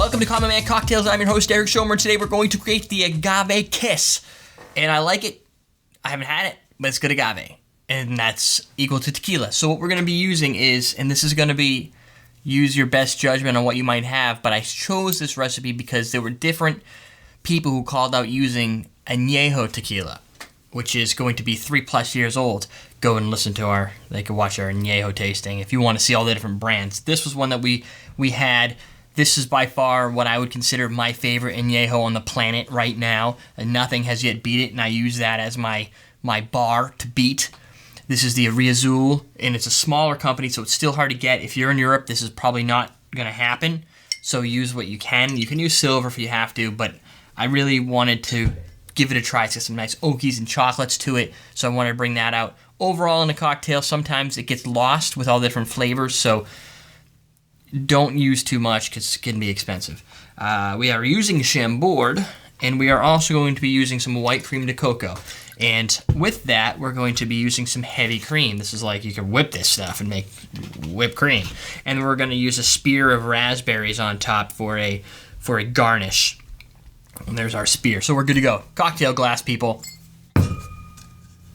Welcome to Common Man Cocktails. I'm your host, Eric Schomer. Today we're going to create the Agave Kiss. And I like it. I haven't had it, but it's good agave. And that's equal to tequila. So what we're going to be using is, and this is going to be, use your best judgment on what you might have, but I chose this recipe because there were different people who called out using añejo tequila, which is going to be 3+ years old. Go and listen to they can watch our añejo tasting if you want to see all the different brands. This was one that we had. This is by far what I would consider my favorite añejo on the planet right now, and nothing has yet beat it, and I use that as my bar to beat. This is the Riazul, and it's a smaller company, so it's still hard to get. If you're in Europe, this is probably not going to happen, so use what you can. You can use silver if you have to, but I really wanted to give it a try. It's got some nice oakies and chocolates to it, so I wanted to bring that out. Overall, in a cocktail, sometimes it gets lost with all the different flavors, so don't use too much because it can be expensive. We are using Chambord, and we are also going to be using some white cream de cocoa. And with that, we're going to be using some heavy cream. This is like you can whip this stuff and make whipped cream. And we're going to use a spear of raspberries on top for a garnish. And there's our spear. So we're good to go. Cocktail glass, people.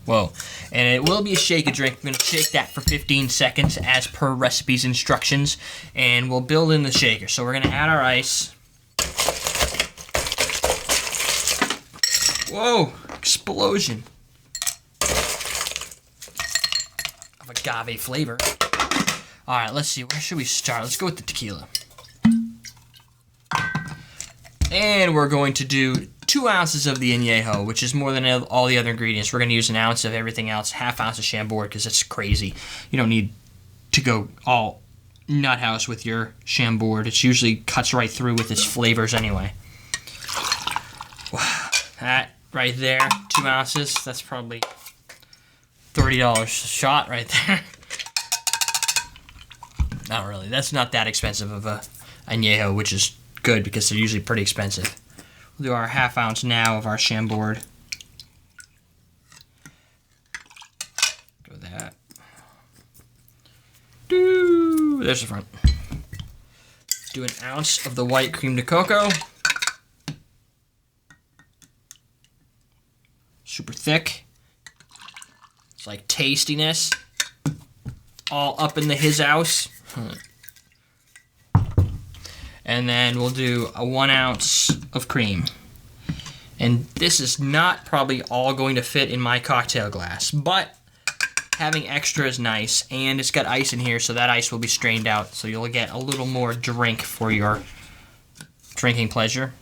Whoa. And it will be a shake and drink. I'm going to shake that for 15 seconds as per recipe's instructions. And we'll build in the shaker. So we're going to add our ice. Whoa. Explosion of agave flavor. All right, let's see. Where should we start? Let's go with the tequila. And we're going to do 2 ounces of the añejo, which is more than all the other ingredients. We're going to use 1 ounce of everything else, 1/2 ounce of Chambord, because it's crazy. You don't need to go all nut house with your Chambord. It usually cuts right through with its flavors anyway. Wow. That right there, 2 ounces. That's probably $30 a shot right there. Not really. That's not that expensive of a añejo, which is good because they're usually pretty expensive. We'll do our 1/2 ounce now of our Chambord. Go with that. There's the front. Do 1 ounce of the white cream de cocoa. Super thick. It's like tastiness. All up in his house. And then we'll do a 1 ounce of cream. And this is not probably all going to fit in my cocktail glass, but having extra is nice. And it's got ice in here, so that ice will be strained out, so you'll get a little more drink for your drinking pleasure.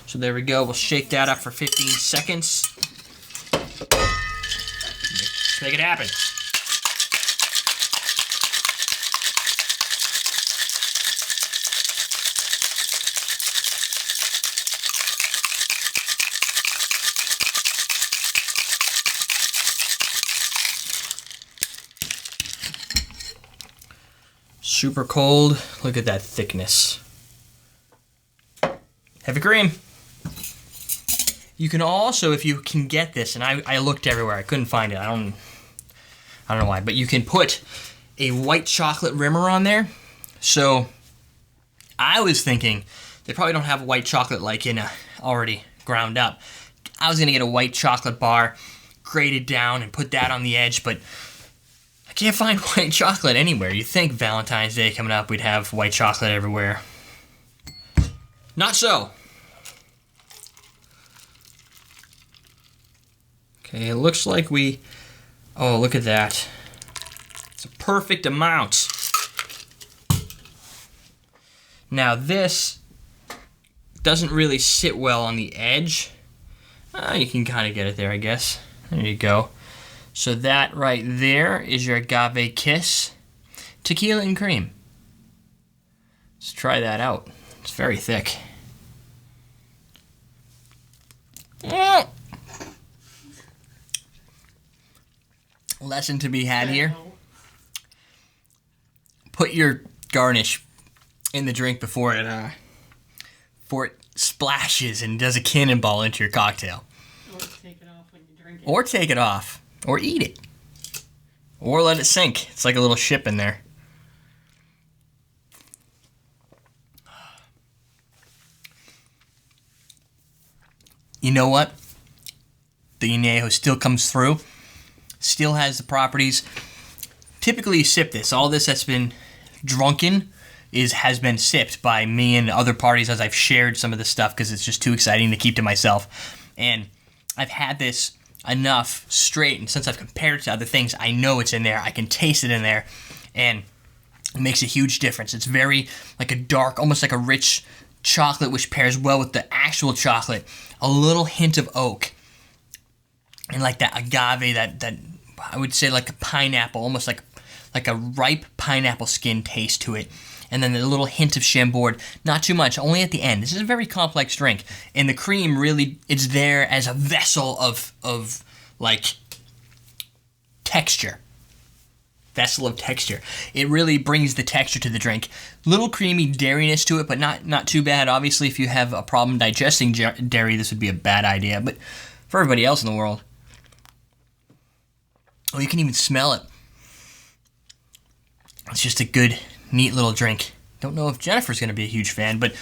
So there we go. We'll shake that up for 15 seconds. Let's make it happen. Super cold. Look at that thickness. Heavy cream. You can also, if you can get this, and I looked everywhere, I couldn't find it. I don't know why, but you can put a white chocolate rimmer on there. So I was thinking they probably don't have white chocolate like in already ground up. I was gonna get a white chocolate bar, grated down, and put that on the edge, but I can't find white chocolate anywhere. You'd think Valentine's Day coming up, we'd have white chocolate everywhere. Not so. Okay, it looks like oh, look at that. It's a perfect amount. Now this doesn't really sit well on the edge. You can kind of get it there, I guess. There you go. So that right there is your Agave Kiss. Tequila and cream. Let's try that out. It's very thick. Lesson to be had here. Put your garnish in the drink before it splashes and does a cannonball into your cocktail. Or take it off when you drink it. Or take it off. Or eat it. Or let it sink. It's like a little ship in there. you know what? The añejo still comes through. Still has the properties. Typically you sip this. All this that's been drunken has been sipped by me and other parties as I've shared some of this stuff because it's just too exciting to keep to myself. And I've had this enough straight, and since I've compared it to other things, I know it's in there. I can taste it in there, and it makes a huge difference. It's very like a dark, almost like a rich chocolate, which pairs well with the actual chocolate. A little hint of oak, and like that agave, that I would say like a pineapple, almost like a ripe pineapple skin taste to it. And then a little hint of Chambord, not too much, only at the end. This is a very complex drink, and the cream really, it's there as a vessel of like texture. Vessel of texture. It really brings the texture to the drink. Little creamy dairiness to it, but not too bad. Obviously, if you have a problem digesting dairy, this would be a bad idea. But for everybody else in the world, oh, you can even smell it. It's just a good, neat little drink. Don't know if Jennifer's going to be a huge fan, but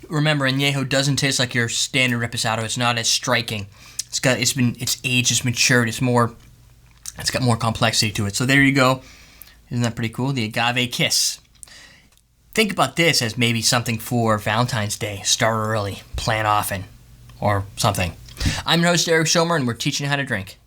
remember, añejo doesn't taste like your standard reposado. It's not as striking. It's aged, it's matured, it's got more complexity to it. So there you go. Isn't that pretty cool? The Agave Kiss. Think about this as maybe something for Valentine's Day. Start early, plan often, or something. I'm your host, Eric Schomer, and we're teaching you how to drink.